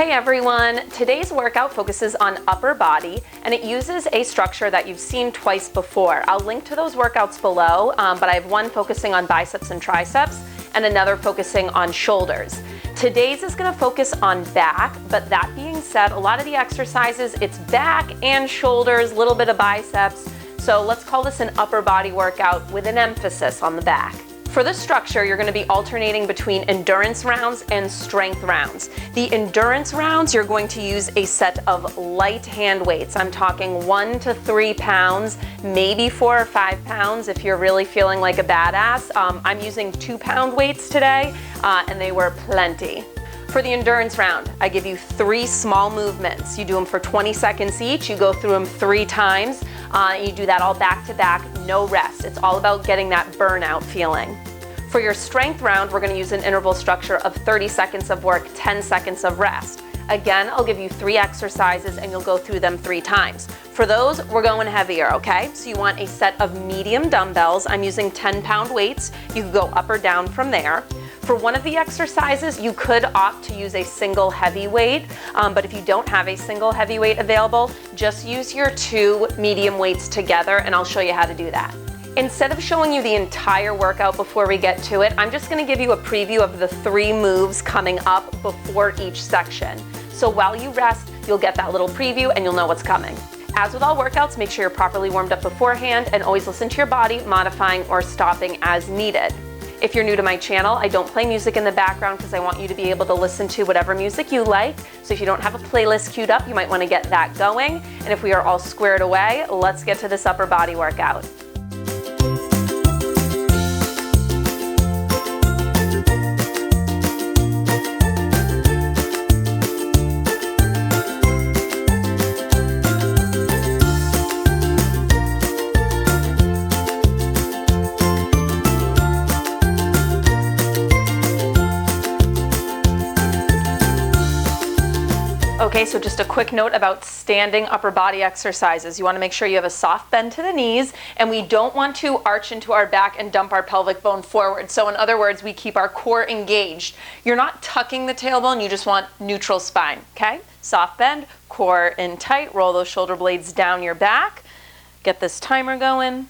Hey everyone, today's workout focuses on upper body and it uses a structure that you've seen twice before. I'll link to those workouts below, but I have one focusing on biceps and triceps and another focusing on shoulders. Today's is going to focus on back, but that being said, a lot of the exercises, it's back and shoulders, a little bit of biceps. So let's call this an upper body workout with an emphasis on the back. For this structure, you're going to be alternating between endurance rounds and strength rounds. The endurance rounds, you're going to use a set of light hand weights. I'm talking 1 to 3 pounds, maybe 4 or 5 pounds if you're really feeling like a badass. I'm using 2-pound weights today, and they were plenty. For the endurance round, I give you 3 small movements. You do them for 20 seconds each. You go through them 3 times. You do that all back to back, no rest. It's all about getting that burnout feeling. For your strength round, we're going to use an interval structure of 30 seconds of work, 10 seconds of rest. Again, I'll give you 3 exercises and you'll go through them 3 times. For those, we're going heavier, okay? So you want a set of medium dumbbells. I'm using 10-pound weights. You can go up or down from there. For one of the exercises, you could opt to use a single heavy weight, but if you don't have a single heavy weight available, just use your 2 medium weights together and I'll show you how to do that. Instead of showing you the entire workout before we get to it, I'm just going to give you a preview of the 3 moves coming up before each section. So while you rest, you'll get that little preview and you'll know what's coming. As with all workouts, make sure you're properly warmed up beforehand and always listen to your body, modifying or stopping as needed. If you're new to my channel, I don't play music in the background because I want you to be able to listen to whatever music you like. So if you don't have a playlist queued up, you might want to get that going. And if we are all squared away, let's get to this upper body workout. Okay, so just a quick note about standing upper body exercises. You want to make sure you have a soft bend to the knees, and we don't want to arch into our back and dump our pelvic bone forward. So in other words, we keep our core engaged. You're not tucking the tailbone, you just want neutral spine, okay? Soft bend, core in tight, roll those shoulder blades down your back. Get this timer going.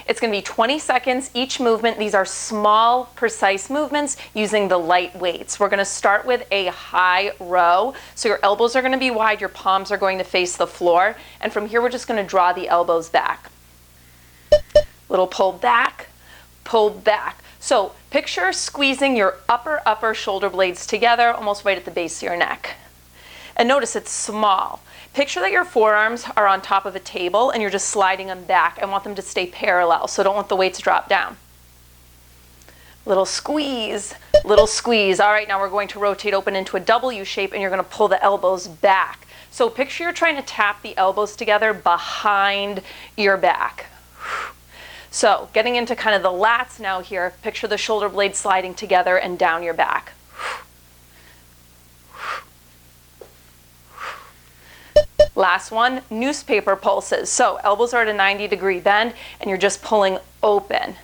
It's going to be 20 seconds each movement. These are small, precise movements using the light weights. We're going to start with a high row. So your elbows are going to be wide, your palms are going to face the floor. And from here, we're just going to draw the elbows back. Little pull back, pull back. So picture squeezing your upper shoulder blades together, almost right at the base of your neck. And notice it's small. Picture that your forearms are on top of a table and you're just sliding them back. I want them to stay parallel, so don't let the weights drop down. Little squeeze, little squeeze. All right, now we're going to rotate open into a W shape and you're going to pull the elbows back. So picture you're trying to tap the elbows together behind your back. So getting into kind of the lats now here, picture the shoulder blades sliding together and down your back. Last one, newspaper pulses. So elbows are at a 90-degree bend and you're just pulling open,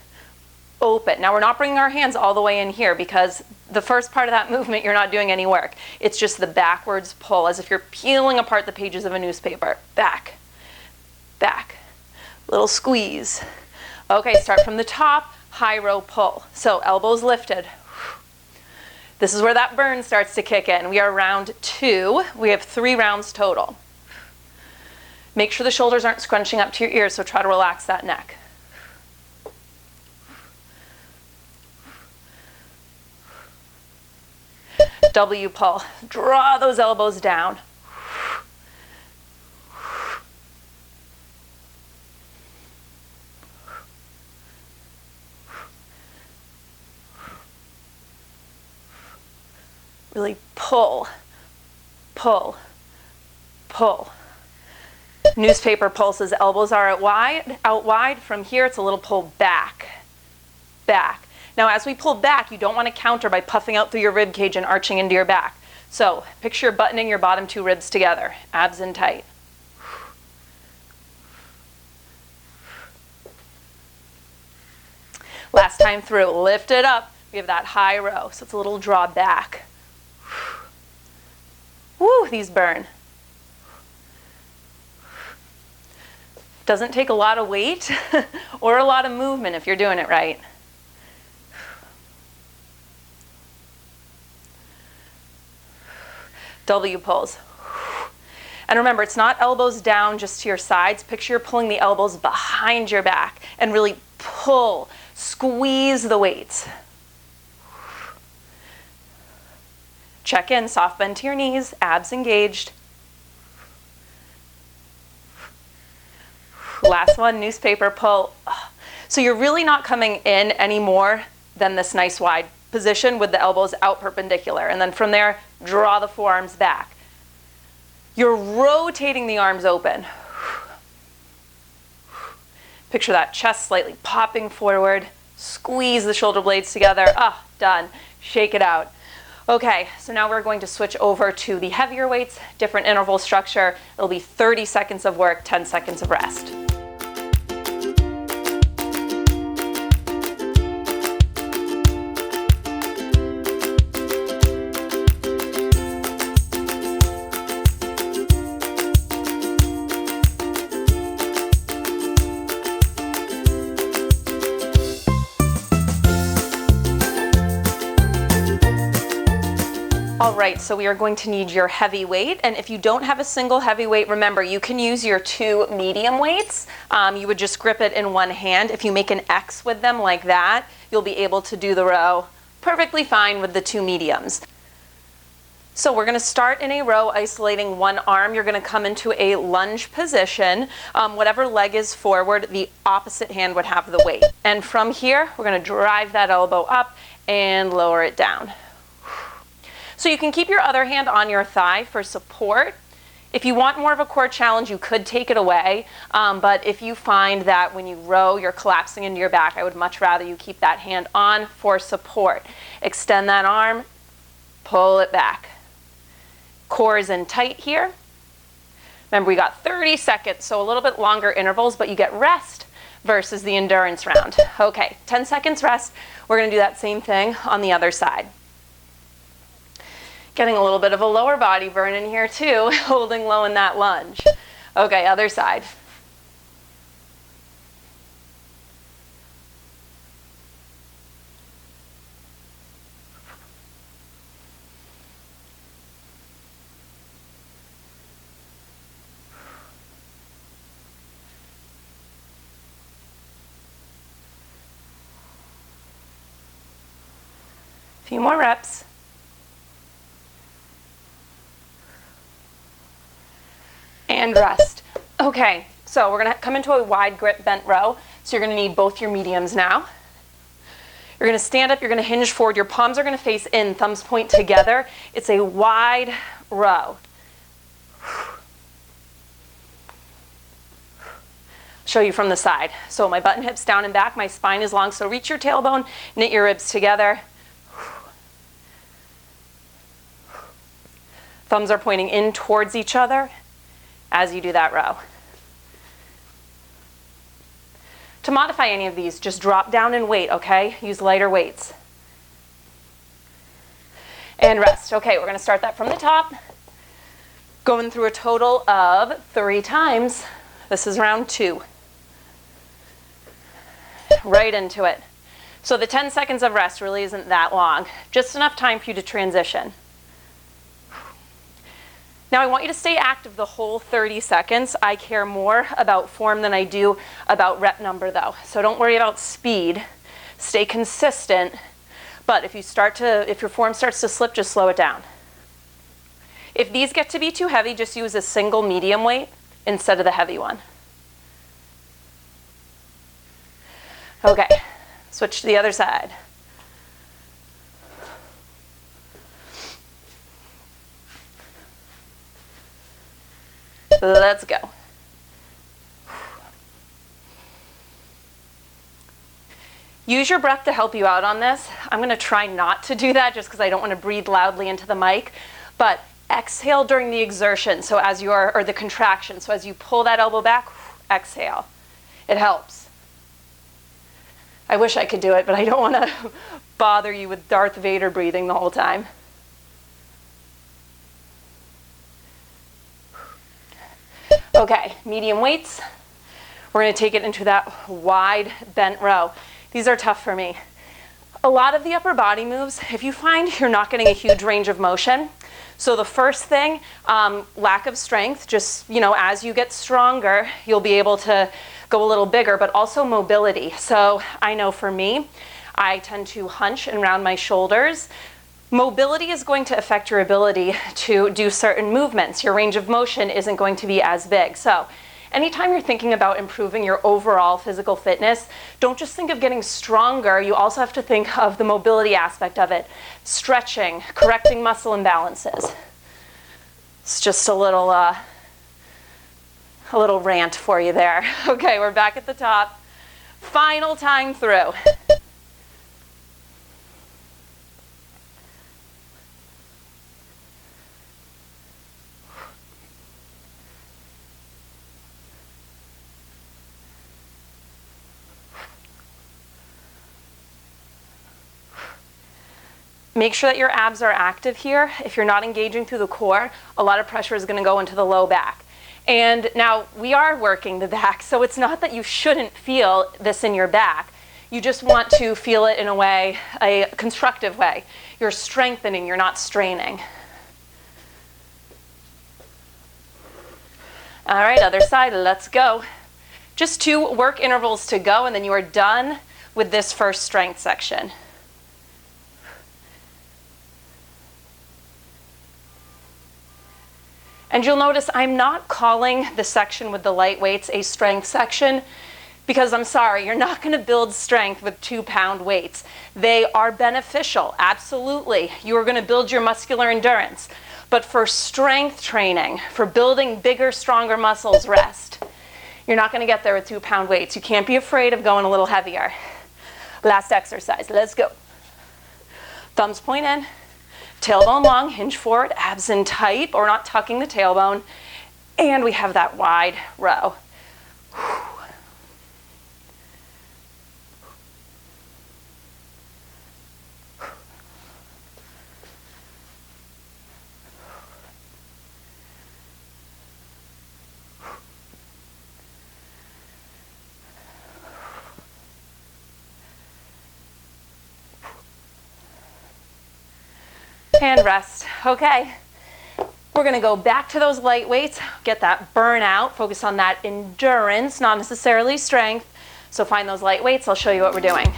open. Now we're not bringing our hands all the way in here because the first part of that movement, you're not doing any work. It's just the backwards pull as if you're peeling apart the pages of a newspaper. Back, back, little squeeze. Okay, start from the top, high row pull. So elbows lifted. This is where that burn starts to kick in. We are round 2. We have 3 rounds total. Make sure the shoulders aren't scrunching up to your ears, so try to relax that neck. W pull. Draw those elbows down. Really pull, pull, pull. Newspaper pulses, elbows are out wide. From here, it's a little pull back, back. Now, as we pull back, you don't want to counter by puffing out through your rib cage and arching into your back. So picture buttoning your bottom 2 ribs together, abs in tight. Last time through, lift it up. We have that high row, so it's a little draw back. these burn. Doesn't take a lot of weight or a lot of movement if you're doing it right. W pulls. And remember, it's not elbows down just to your sides. Picture you're pulling the elbows behind your back and really pull, squeeze the weights. Check in, soft bend to your knees, abs engaged. Last one, newspaper pull. So you're really not coming in any more than this nice wide position with the elbows out perpendicular. And then from there, draw the forearms back. You're rotating the arms open. Picture that chest slightly popping forward. Squeeze the shoulder blades together. Ah, done. Shake it out. Okay, so now we're going to switch over to the heavier weights, different interval structure. It'll be 30 seconds of work, 10 seconds of rest. All right, so we are going to need your heavy weight, and if you don't have a single heavy weight, remember you can use your 2 medium weights. You would just grip it in one hand. If you make an X with them like that, you'll be able to do the row perfectly fine with the 2 mediums. So we're going to start in a row isolating one arm. You're going to come into a lunge position. Whatever leg is forward, the opposite hand would have the weight. And from here, we're going to drive that elbow up and lower it down. So you can keep your other hand on your thigh for support. If you want more of a core challenge, you could take it away. But if you find that when you row, you're collapsing into your back, I would much rather you keep that hand on for support. Extend that arm, pull it back. Core is in tight here. Remember, we got 30 seconds, so a little bit longer intervals, but you get rest versus the endurance round. Okay, 10 seconds rest. We're going to do that same thing on the other side. Getting a little bit of a lower body burn in here too, holding low in that lunge. Okay, other side. A few more reps. And rest. Okay, so we're going to come into a wide grip bent row. So you're going to need both your mediums now. You're going to stand up, you're going to hinge forward. Your palms are going to face in, thumbs point together. It's a wide row. Show you from the side. So my button hips down and back, my spine is long, so reach your tailbone, knit your ribs together. Thumbs are pointing in towards each other as you do that row. To modify any of these, just drop down in weight, okay? Use lighter weights. And rest. Okay, we're going to start that from the top. Going through a total of 3 times. This is round 2. Right into it. So the 10 seconds of rest really isn't that long. Just enough time for you to transition. Now I want you to stay active the whole 30 seconds. I care more about form than I do about rep number though. So don't worry about speed. Stay consistent. But if your form starts to slip, just slow it down. If these get to be too heavy, just use a single medium weight instead of the heavy one. Okay, switch to the other side. Let's go. Use your breath to help you out on this. I'm going to try not to do that just because I don't want to breathe loudly into the mic, but exhale during the exertion, so as or the contraction. So as you pull that elbow back, exhale. It helps. I wish I could do it, but I don't want to bother you with Darth Vader breathing the whole time. Okay, medium weights. We're gonna take it into that wide bent row. These are tough for me. A lot of the upper body moves, if you find you're not getting a huge range of motion, so the first thing, lack of strength, just, as you get stronger, you'll be able to go a little bigger, but also mobility. So I know for me, I tend to hunch and round my shoulders. Mobility is going to affect your ability to do certain movements. Your range of motion isn't going to be as big. So anytime you're thinking about improving your overall physical fitness, don't just think of getting stronger. You also have to think of the mobility aspect of it. Stretching, correcting muscle imbalances. It's just a little rant for you there. Okay, we're back at the top. Final time through. Make sure that your abs are active here. If you're not engaging through the core, a lot of pressure is going to go into the low back. And now we are working the back, so it's not that you shouldn't feel this in your back. You just want to feel it in a way, a constructive way. You're strengthening, you're not straining. All right, other side, let's go. Just 2 work intervals to go, and then you are done with this first strength section. And you'll notice I'm not calling the section with the light weights a strength section because I'm sorry, you're not going to build strength with 2-pound weights. They are beneficial, absolutely. You are going to build your muscular endurance. But for strength training, for building bigger, stronger muscles, rest. You're not going to get there with 2-pound weights. You can't be afraid of going a little heavier. Last exercise, let's go. Thumbs point in. Tailbone long, hinge forward, abs in tight, or not tucking the tailbone. And we have that wide row. And rest. Okay, we're gonna go back to those light weights, get that burnout, focus on that endurance, not necessarily strength. So find those light weights, I'll show you what we're doing.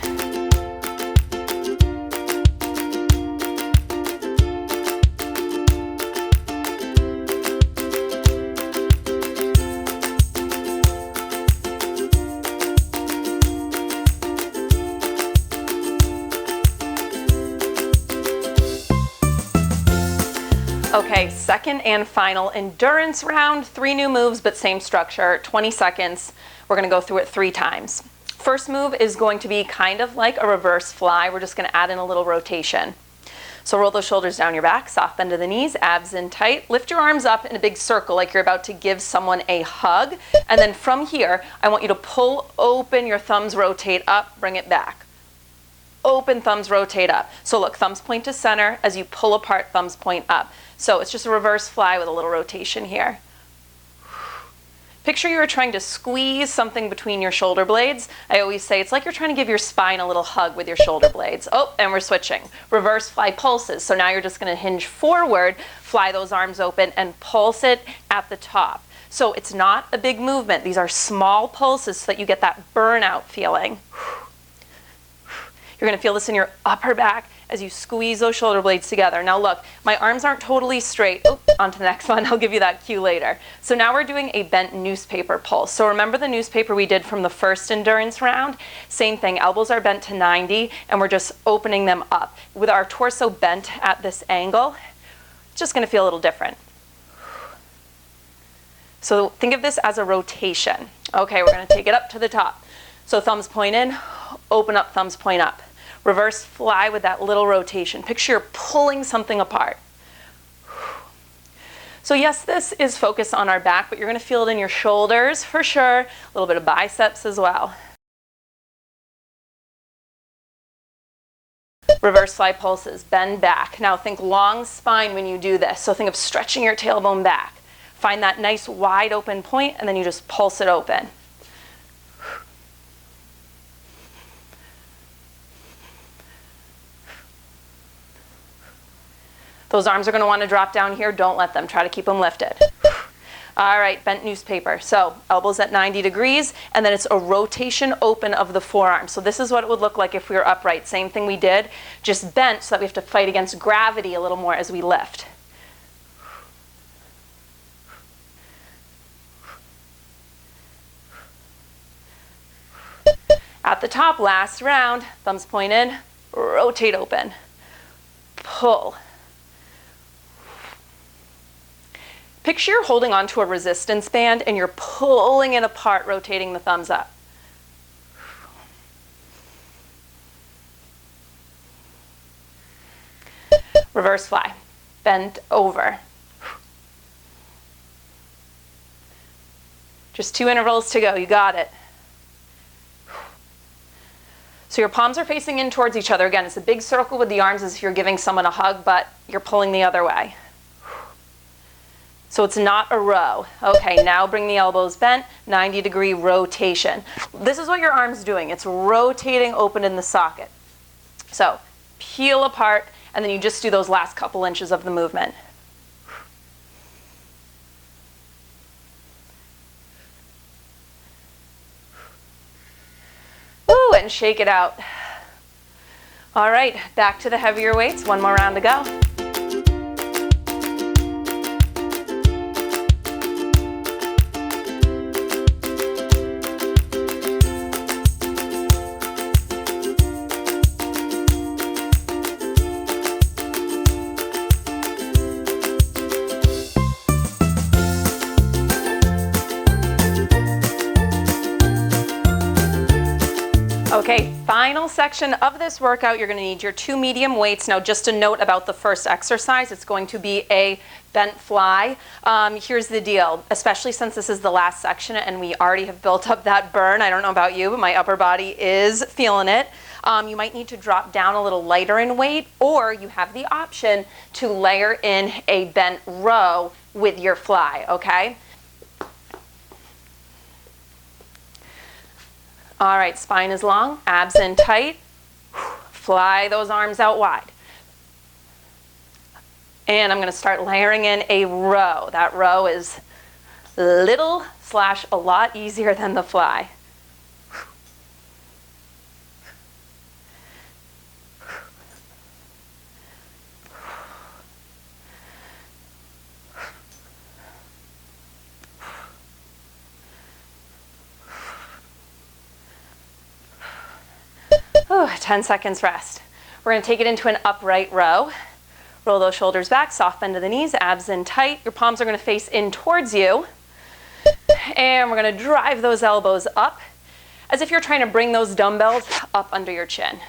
Okay, second and final endurance round, 3 new moves, but same structure, 20 seconds. We're gonna go through it 3 times. First move is going to be kind of like a reverse fly. We're just gonna add in a little rotation. So roll those shoulders down your back, soft bend of the knees, abs in tight. Lift your arms up in a big circle like you're about to give someone a hug. And then from here, I want you to pull open, your thumbs rotate up, bring it back. Open, thumbs rotate up. So look, thumbs point to center. As you pull apart, thumbs point up. So it's just a reverse fly with a little rotation here. Picture you're trying to squeeze something between your shoulder blades. I always say it's like you're trying to give your spine a little hug with your shoulder blades. Oh, and we're switching. Reverse fly pulses. So now you're just going to hinge forward, fly those arms open, and pulse it at the top. So it's not a big movement. These are small pulses so that you get that burnout feeling. You're going to feel this in your upper back as you squeeze those shoulder blades together. Now look, my arms aren't totally straight. Oh, on to the next one. I'll give you that cue later. So now we're doing a bent newspaper pulse. So remember the newspaper we did from the first endurance round? Same thing, elbows are bent to 90 and we're just opening them up. With our torso bent at this angle, it's just going to feel a little different. So think of this as a rotation. Okay, we're going to take it up to the top. So thumbs point in, open up, thumbs point up. Reverse fly with that little rotation. Picture you're pulling something apart. So yes, this is focused on our back, but you're going to feel it in your shoulders for sure. A little bit of biceps as well. Reverse fly pulses, bend back. Now think long spine when you do this. So think of stretching your tailbone back. Find that nice wide open point, and then you just pulse it open. Those arms are going to want to drop down here. Don't let them. Try to keep them lifted. All right, bent newspaper. So elbows at 90 degrees, and then it's a rotation open of the forearm. So this is what it would look like if we were upright. Same thing we did, just bent so that we have to fight against gravity a little more as we lift. At the top, last round, thumbs pointed, rotate open, pull. Picture you're holding onto a resistance band and you're pulling it apart, rotating the thumbs up. Reverse fly, bent over. Just 2 intervals to go, you got it. So your palms are facing in towards each other. Again, it's a big circle with the arms as if you're giving someone a hug, but you're pulling the other way. So it's not a row. Okay, now bring the elbows bent, 90-degree rotation. This is what your arm's doing. It's rotating open in the socket. So peel apart, and then you just do those last couple inches of the movement. Woo, and shake it out. All right, back to the heavier weights. One more round to go. Okay, final section of this workout, you're going to need your 2 medium weights. Now, just a note about the first exercise, it's going to be a bent fly. Here's the deal, especially since this is the last section and we already have built up that burn. I don't know about you, but my upper body is feeling it. You might need to drop down a little lighter in weight, or you have the option to layer in a bent row with your fly, okay? All right, spine is long, abs in tight. Fly those arms out wide. And I'm going to start layering in a row. That row is little / a lot easier than the fly. Ooh, 10 seconds rest. We're going to take it into an upright row. Roll those shoulders back, soft bend to the knees, abs in tight. Your palms are going to face in towards you. And we're going to drive those elbows up as if you're trying to bring those dumbbells up under your chin.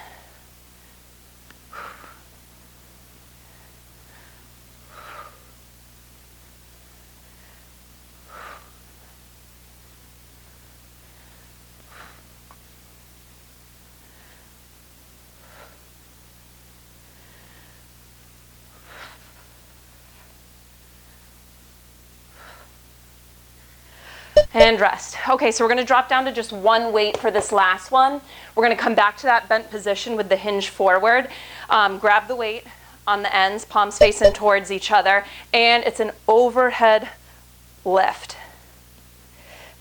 And rest. Okay, so we're going to drop down to just 1 weight for this last one. We're going to come back to that bent position with the hinge forward. Grab the weight on the ends, palms facing towards each other, and it's an overhead lift.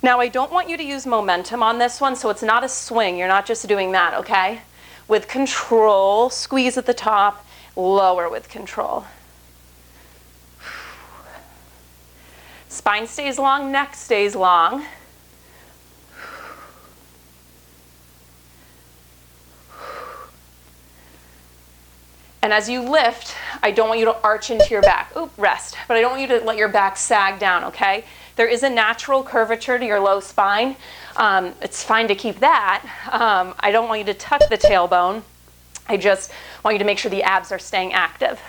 Now, I don't want you to use momentum on this one, so it's not a swing. You're not just doing that, okay? With control, squeeze at the top, lower with control. Spine stays long, neck stays long. And as you lift, I don't want you to arch into your back. Oop, rest. But I don't want you to let your back sag down, okay? There is a natural curvature to your low spine. It's fine to keep that. I don't want you to tuck the tailbone. I just want you to make sure the abs are staying active.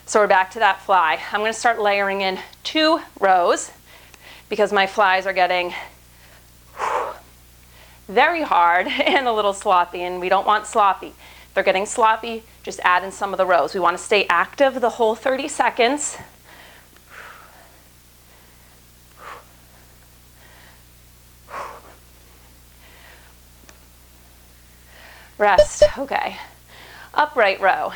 So we're back to that fly. I'm going to start layering in 2 rows because my flies are getting very hard and a little sloppy, and we don't want sloppy. If they're getting sloppy, just add in some of the rows. We want to stay active the whole 30 seconds. Rest. Okay. Upright row.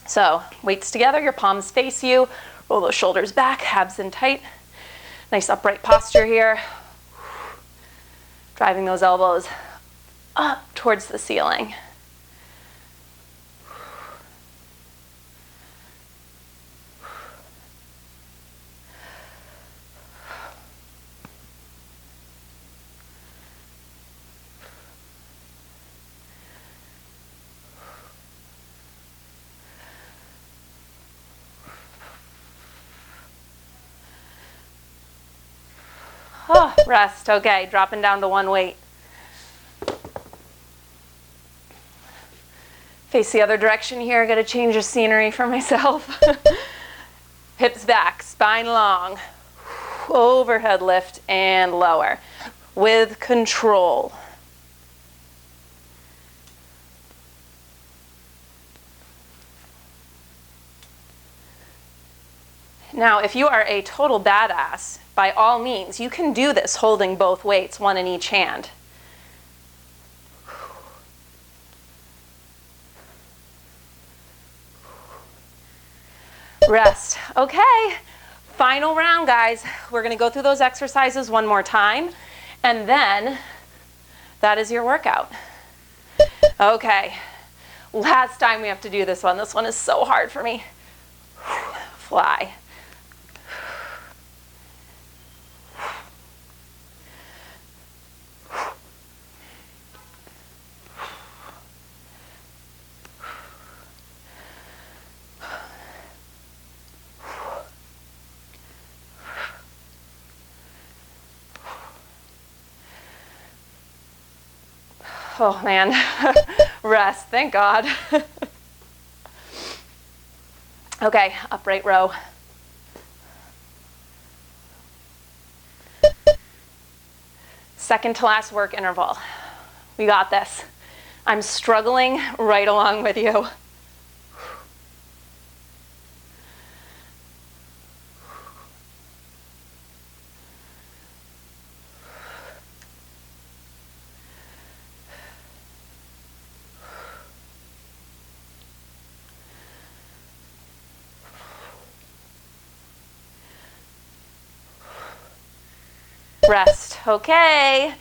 So weights together, your palms face you, roll those shoulders back, abs in tight. Nice upright posture here. Driving those elbows up towards the ceiling. Oh, rest. Okay, dropping down to one weight. Face the other direction here. Got to change the scenery for myself. Hips back, spine long. Overhead lift and lower with control. Now, if you are a total badass, by all means, you can do this holding both weights, one in each hand. Rest. Okay, final round, guys. We're going to go through those exercises one more time, and then that is your workout. Okay, last time we have to do this one. This one is so hard for me. Fly. Oh man, rest, thank God. Okay, upright row. Second to last work interval. We got this. I'm struggling right along with you. Rest. Okay,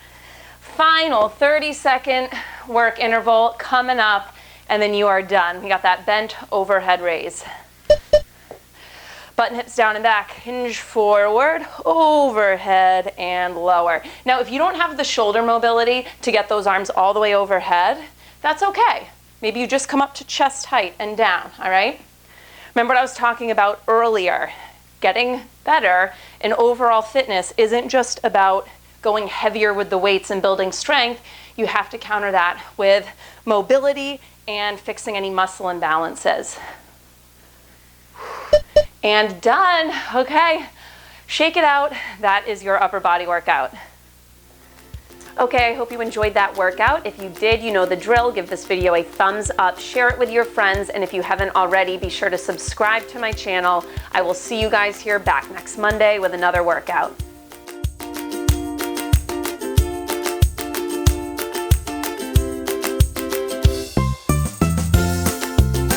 final 30-second work interval coming up, and then you are done. We got that bent overhead raise. Button hips down and back, hinge forward, overhead, and lower. Now, if you don't have the shoulder mobility to get those arms all the way overhead, that's okay. Maybe you just come up to chest height and down, all right? Remember what I was talking about earlier. Getting better in overall fitness isn't just about going heavier with the weights and building strength. You have to counter that with mobility and fixing any muscle imbalances. And done. Okay, shake it out. That is your upper body workout. Okay, I hope you enjoyed that workout. If you did, you know the drill. Give this video a thumbs up, share it with your friends, and if you haven't already, be sure to subscribe to my channel. I will see you guys here back next Monday with another workout.